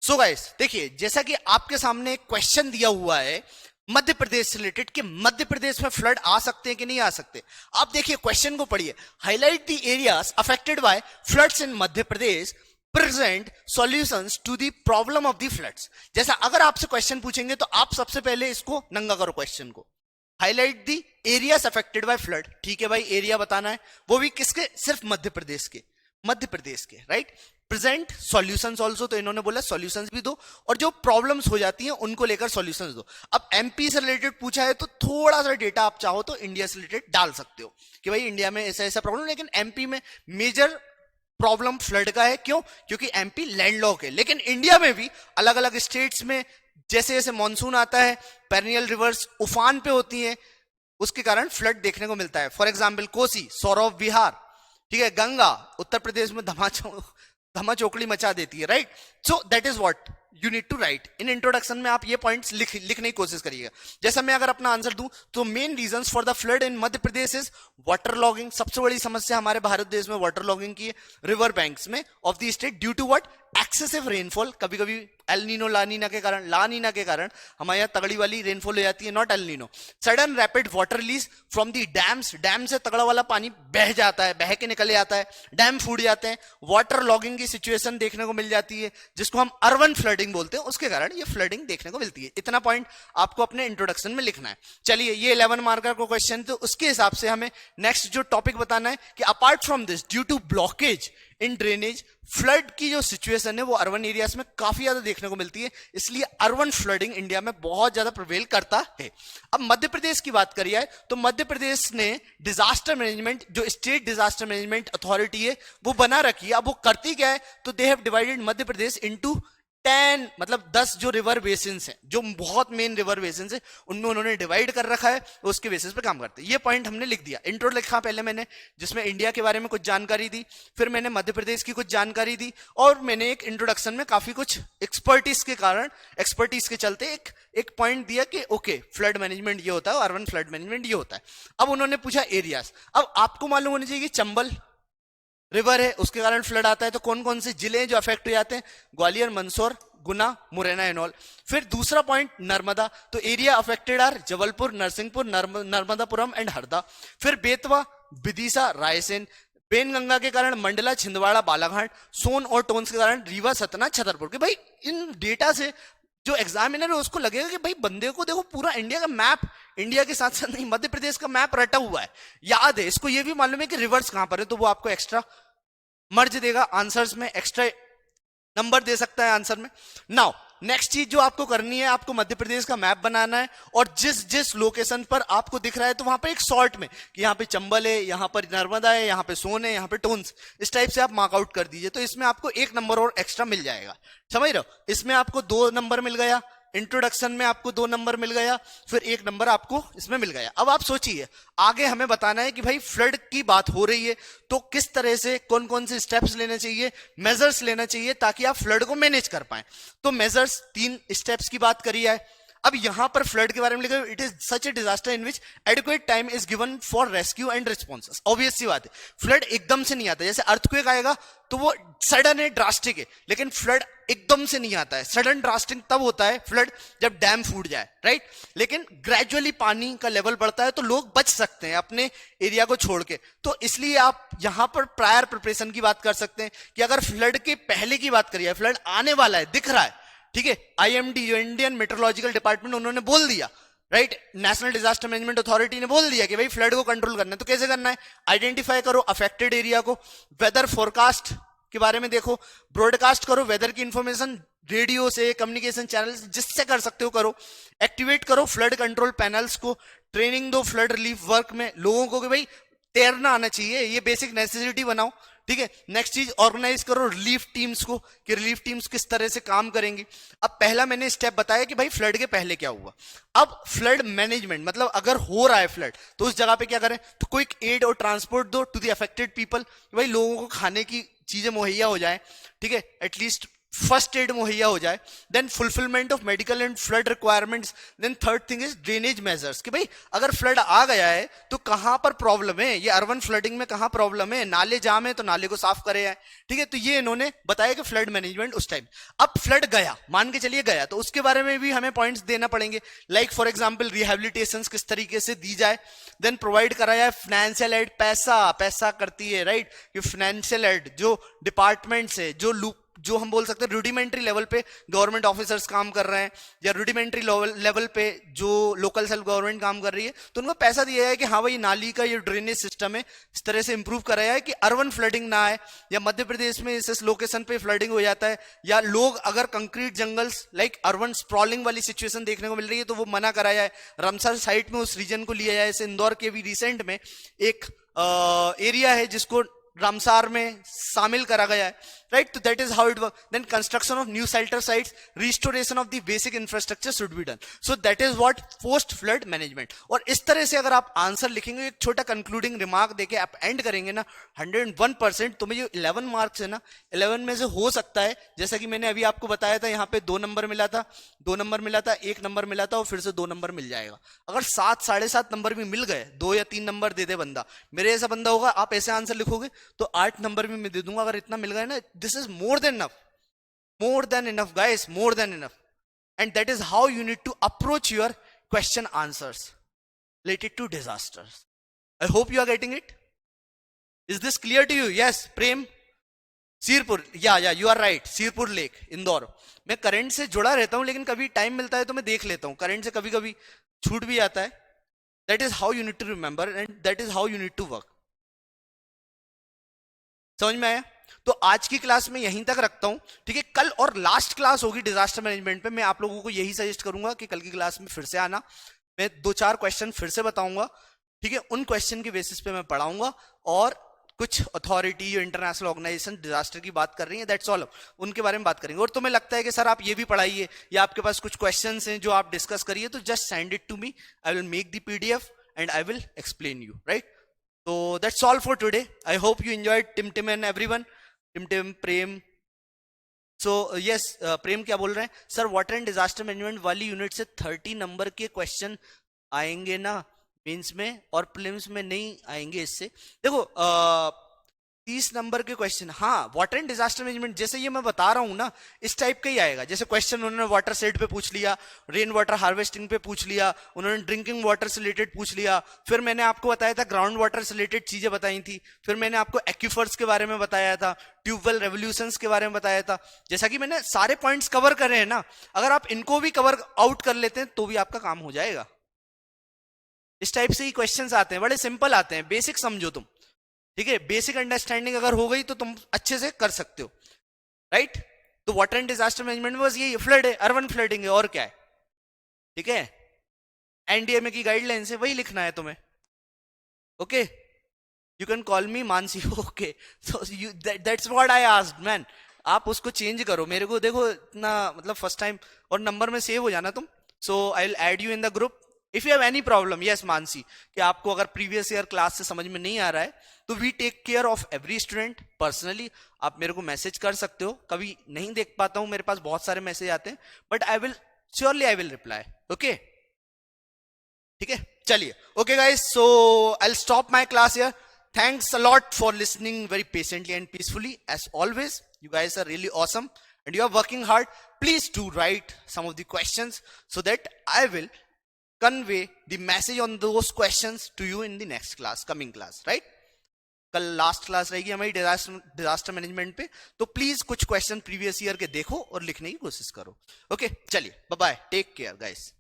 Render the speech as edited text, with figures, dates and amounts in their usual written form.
So guys देखिए, जैसा कि आपके सामने एक क्वेश्चन दिया हुआ है मध्य प्रदेश से रिलेटेड कि मध्य प्रदेश में फ्लड आ सकते हैं कि नहीं आ सकते। आप देखिए क्वेश्चन को पढ़िए। Highlight the areas affected by floods in Madhya Pradesh, present solutions to the problem of the floods. जैसा अगर आपसे क्वेश्चन पूछेंगे तो आप सबसे पहले इसको नंगा करो क्वेश्चन को। Highlight the areas affected bye flood. ठीक है भाई, एरिया बताना है, वो भी किसके? सिर्फ मध्य प्रदेश के, मध्य प्रदेश के, राइट। प्रेजेंट सॉल्यूशंस ऑल्सो, तो इन्होंने बोला सॉल्यूशंस भी दो और जो प्रॉब्लम्स हो जाती हैं उनको लेकर सॉल्यूशंस दो। अब एमपी से रिलेटेड पूछा है तो थोड़ा सा डेटा आप चाहो तो इंडिया से रिलेटेड डाल सकते हो कि भाई इंडिया में ऐसा ऐसा प्रॉब्लम, लेकिन एमपी में मेजर प्रॉब्लम फ्लड का है। क्यों? क्योंकि एमपी लैंडलॉक है। लेकिन इंडिया में भी अलग अलग स्टेट्स में जैसे जैसे मानसून आता है, पेरिनियल रिवर्स उफान पे होती हैं, उसके कारण फ्लड देखने को मिलता है। फॉर एग्जाम्पल कोसी, सौरव विहार, ठीक है, गंगा उत्तर प्रदेश में धमाचौकड़ी मचा देती है, right. So that is what you need to write in introduction में। आप ये पॉइंट्स लिखने की कोशिश करिएगा। जैसा मैं अगर अपना आंसर दूं तो main reasons for the flood in Madhya Pradesh is water logging. सबसे बड़ी समस्या हमारे भारत देश में वाटर लॉगिंग की है रिवर बैंक्स में of the state due to what excessive rainfall. कभी कभी एल नीनो ला नीना के कारण हमारे यहाँ तगड़ी वाली रेनफॉल हो जाती है, naught El Nino. Sudden rapid water release from the dams, dam से तगड़ा वाला पानी बह जाता है, बह के निकल जाता है, डैम फूट जाते हैं, वाटर लॉगिंग की सिचुएशन देखने को मिल जाती है जिसको हम अर्बन फ्लडिंग बोलते हैं। उसके कारण ये फ्लडिंग देखने को मिलती है। इतना पॉइंट आपको अपने इंट्रोडक्शन में लिखना है। चलिए, ये 11 मार्कर को क्वेश्चन, तो उसके हिसाब से हमें नेक्स्ट जो टॉपिक बताना है कि apart from this due to blockage in drainage, flood की जो सिचुएशन है वो अर्बन एरियाज में काफी ज्यादा देखने को मिलती है, इसलिए अर्बन फ्लडिंग इंडिया में बहुत ज्यादा प्रिवेल करता है। अब मध्य प्रदेश की बात करी जाए तो मध्य प्रदेश ने डिजास्टर मैनेजमेंट, जो स्टेट डिजास्टर मैनेजमेंट अथॉरिटी है वो बना रखी है। अब वो करती क्या है, तो they have divided Madhya Pradesh into 10, मतलब 10 जो रिवर बेसिन्स हैं, जो बहुत मेन रिवर बेसिन्स हैं, उनमें उन्होंने डिवाइड कर रखा है, उसके बेसिस पे काम करते हैं। ये पॉइंट हमने लिख दिया। इंट्रो लिखा पहले मैंने, जिसमें इंडिया के बारे में कुछ जानकारी दी, फिर मैंने मध्य प्रदेश की कुछ जानकारी दी, और मैंने एक इंट्रोडक्शन में काफी कुछ एक्सपर्टीज के चलते एक पॉइंट दिया कि ओके फ्लड मैनेजमेंट ये होता है, अर्बन फ्लड मैनेजमेंट ये होता है। अब उन्होंने पूछा एरियाज। अब आपको मालूम होनी चाहिए कि चंबल रिवर है, उसके कारण फ्लड आता है, तो कौन कौन से जिले हैं जो अफेक्ट हो जाते हैं? Gwalior, Mandsaur, Guna, Morena and all. फिर दूसरा पॉइंट नर्मदा, तो area affected are Jabalpur, Narsinghpur, Narmadapuram and Harda. फिर बेतवा, विदिशा, रायसेन। पेनगंगा के कारण मंडला, छिंदवाड़ा, बालाघाट। सोन और टोन्स के कारण रीवा, सतना, छतरपुर। कि भाई इन डेटा से जो एग्जामिनर है उसको लगेगा कि भाई बंदे को देखो पूरा इंडिया का मैप, इंडिया के साथ साथ नहीं मध्य प्रदेश का मैप रटा हुआ है, याद है इसको, ये भी मालूम है कि रिवर्स कहां पर है, तो वो आपको एक्स्ट्रा मर्ज देगा आंसर्स में, एक्स्ट्रा नंबर दे सकता है आंसर में। नाउ नेक्स्ट चीज जो आपको करनी है, आपको मध्य प्रदेश का मैप बनाना है, और जिस जिस लोकेशन पर आपको दिख रहा है तो वहां पे एक शॉर्ट में कि यहाँ पे चंबल है, यहाँ पर नर्मदा है, यहाँ पे सोन है, यहाँ पे टोन्स, इस टाइप से आप मार्कआउट कर दीजिए, तो इसमें आपको 1 नंबर और एक्स्ट्रा मिल जाएगा। समझ रहे हो? इसमें आपको 2 नंबर मिल गया, इंट्रोडक्शन में आपको 2 नंबर मिल गया, फिर 1 नंबर आपको इसमें मिल गया। अब आप सोचिए आगे हमें बताना है कि भाई फ्लड की बात हो रही है तो किस तरह से कौन कौन से स्टेप्स लेने चाहिए, मेजर्स लेना चाहिए ताकि आप फ्लड को मैनेज कर पाए। तो मेजर्स 3 स्टेप्स की बात करी है। अब यहां पर फ्लड के बारे में लिखा है, it is such a disaster in which adequate time is given for rescue and responses. Obvious सी बात है, फ्लड एकदम से नहीं आता। जैसे अर्थक्वेक आएगा तो वो सडन है, ड्रास्टिक है, लेकिन फ्लड एकदम से नहीं आता है। सडन ड्रास्टिक तब होता है फ्लड जब डैम फूट जाए, राइट। लेकिन ग्रेजुअली पानी का लेवल बढ़ता है तो लोग बच सकते हैं अपने एरिया को छोड़ के। तो इसलिए आप यहां पर प्रायर प्रिपरेशन की बात कर सकते हैं कि अगर फ्लड के पहले की बात करिए, फ्लड आने वाला है, दिख रहा है, ठीक है, आईएमडी इंडियन मेट्रोलॉजिकल डिपार्टमेंट उन्होंने बोल दिया, right, national disaster management authority ने बोल दिया कि भाई फ्लड को कंट्रोल करना है, तो कैसे करना है? आइडेंटिफाई करो अफेक्टेड एरिया को, वेदर फोरकास्ट के बारे में देखो, ब्रॉडकास्ट करो वेदर की इंफॉर्मेशन रेडियो से, कम्युनिकेशन चैनल से, जिससे कर सकते हो करो, एक्टिवेट करो फ्लड कंट्रोल पैनल्स को, ट्रेनिंग दो फ्लड रिलीफ वर्क में लोगों को कि भाई तैरना आना चाहिए, ये बेसिक नेसेसिटी बनाओ, ठीक है। नेक्स्ट चीज, ऑर्गेनाइज करो रिलीफ टीम्स को कि रिलीफ टीम्स किस तरह से काम करेंगी। अब पहला मैंने स्टेप बताया कि भाई फ्लड के पहले क्या हुआ। अब फ्लड मैनेजमेंट, मतलब अगर हो रहा है फ्लड तो उस जगह पे क्या करें, तो क्विक एड और ट्रांसपोर्ट दो टू द अफेक्टेड पीपल, भाई लोगों को खाने की चीजें मुहैया हो जाए, ठीक है, एटलीस्ट फर्स्ट एड मुहैया हो जाए, then fulfilment of medical and flood requirements, then third thing is drainage measures कि भाई अगर फ्लड आ गया है तो कहां पर प्रॉब्लम है, ये अर्बन फ्लडिंग में कहां प्रॉब्लम है, नाले जाम है तो नाले को साफ करे है। ठीक है, तो ये इन्होंने बताया कि फ्लड मैनेजमेंट उस टाइम। अब फ्लड गया, मान के चलिए गया, तो उसके बारे में भी हमें पॉइंट्स देना पड़ेंगे, लाइक फॉर एग्जाम्पल रिहेबिलिटेशन किस तरीके से दी जाए, देन प्रोवाइड करा जाए फाइनेंशियल एड, पैसा करती है राइट, कि फाइनेंशियल एड जो डिपार्टमेंट से जो हम बोल सकते हैं रूडिमेंट्री लेवल पे गवर्नमेंट ऑफिसर्स काम कर रहे हैं, या रूडिमेंट्री लेवल पे जो लोकल सेल्फ गवर्नमेंट काम कर रही है, तो उनको पैसा दिया है कि हाँ भाई नाली का ये ड्रेनेज सिस्टम है इस तरह से इंप्रूव कराया है कि अर्बन फ्लडिंग ना आए, या मध्य प्रदेश में इस लोकेशन पे फ्लडिंग हो जाता है, या लोग अगर concrete jungles like urban sprawling वाली सिचुएशन देखने को मिल रही है तो वो मना कराया है, रामसर साइट में उस रीजन को लिया जाए। जैसे इंदौर के भी रिसेंट में एक एरिया है जिसको रामसार में शामिल करा गया है राइट, तो that is how it work. Then construction of new shelter sites, restoration of the basic infrastructure should be done, so that is what post flood management. और इस तरह से अगर आप आंसर लिखेंगे, एक छोटा कंक्लूडिंग रिमार्क देके आप एंड करेंगे ना, 101% तुम्हें जो 11 मार्क्स है ना, 11 में से हो सकता है, जैसा कि मैंने अभी आपको बताया था, यहाँ पे 2 नंबर मिला था, 2 नंबर मिला था, 1 नंबर मिला था और फिर से 2 नंबर मिल जाएगा। अगर 7 साढ़े 7 नंबर भी मिल गए, 2 या 3 नंबर दे दे बंदा, मेरे ऐसा बंदा होगा, आप ऐसे आंसर लिखोगे तो 8 नंबर भी मैं दे दूंगा। अगर इतना मिल गया ना, this is more than enough guys, more than enough, and that is how you need to approach your question answers related to disasters. I hope you are getting it. Is this clear to you? Yes, Prem, Sirpur, या you are right, Sirpur lake Indore. मैं current से जुड़ा रहता हूं, लेकिन कभी time मिलता है तो मैं देख लेता हूं, करंट से कभी कभी छूट भी आता है। That is how you need to remember and that is how you need to work. समझ में आया? तो आज की क्लास में यहीं तक रखता हूं, ठीक है। कल और लास्ट क्लास होगी डिजास्टर मैनेजमेंट पे, मैं आप लोगों को यही सजेस्ट करूंगा कि कल की क्लास में फिर से आना, मैं 2-4 क्वेश्चन फिर से बताऊंगा, ठीक है। उन क्वेश्चन के बेसिस पे मैं पढ़ाऊंगा, और कुछ अथॉरिटी जो इंटरनेशनल ऑर्गेनाइजेशन डिजास्टर की बात कर रही है, दैट्स ऑल, उनके बारे में बात करेंगे। और तुम्हें लगता है कि सर आप ये भी पढ़ाइए, या आपके पास कुछ क्वेश्चंस हैं जो आप डिस्कस करिए, तो just send it to me, I will make the PDF and I will explain you, right. So that's all for today. I hope you enjoyed Tim and everyone. Tim, Prem. So yes, प्रेम क्या बोल रहे हैं, sir water and disaster management वाली unit से 30 number के question आएंगे ना mains में, और प्रीलिम्स में नहीं आएंगे। इससे देखो 30 नंबर के क्वेश्चन, हाँ वाटर एंड डिजास्टर मैनेजमेंट जैसे ये मैं बता रहा हूं ना, इस टाइप का ही आएगा। जैसे क्वेश्चन उन्होंने वाटर सेट पे पूछ लिया, रेन वाटर हार्वेस्टिंग पे पूछ लिया, उन्होंने ड्रिंकिंग वाटर से रिलेटेड पूछ लिया, फिर मैंने आपको बताया था ग्राउंड वाटर से रिलेटेड चीजें बताई थी, फिर मैंने आपको एक्यूफर्स के बारे में बताया था, ट्यूबवेल रेवोल्यूशंस के बारे में बताया था। जैसा कि मैंने सारे पॉइंट्स कवर करे हैं ना, अगर आप इनको भी कवर आउट कर लेते हैं तो भी आपका काम हो जाएगा। इस टाइप से ही क्वेश्चंस आते हैं, बड़े सिंपल आते हैं, बेसिक समझो तुम, ठीक है। बेसिक अंडरस्टैंडिंग अगर हो गई तो तुम अच्छे से कर सकते हो, राइट। तो वाटर एंड डिजास्टर मैनेजमेंट में बस यही फ्लड है, अर्बन फ्लडिंग है, और क्या है, ठीक है। NDMA की गाइडलाइन से वही लिखना है तुम्हें, okay. You can call me Mansi, okay. So that's what I asked man, आप उसको चेंज करो, मेरे को देखो इतना मतलब फर्स्ट टाइम, और नंबर में सेव हो जाना तुम। So I will add you in the group if you have any problem. Yes Mansi, कि आपको अगर प्रीवियस ईयर क्लास से समझ में नहीं आ रहा है तो we take care of every student personally. आप मेरे को मैसेज कर सकते हो, कभी नहीं देख पाता हूं, मेरे पास बहुत सारे मैसेज आते हैं, but I will surely I will reply, okay, ठीक है। चलिए, okay guys, so I will stop my class here. Thanks a lot for listening very patiently and peacefully. As always, you guys are really awesome and you are working hard. Please do write some of the questions so that I will convey the message on those questions to you in the next class, coming class, right? कल last class रहेगी हमारी disaster management पे, तो please कुछ question previous year के देखो और लिखने की कोशिश करो, ओके। चलिए, bye bye, take care guys.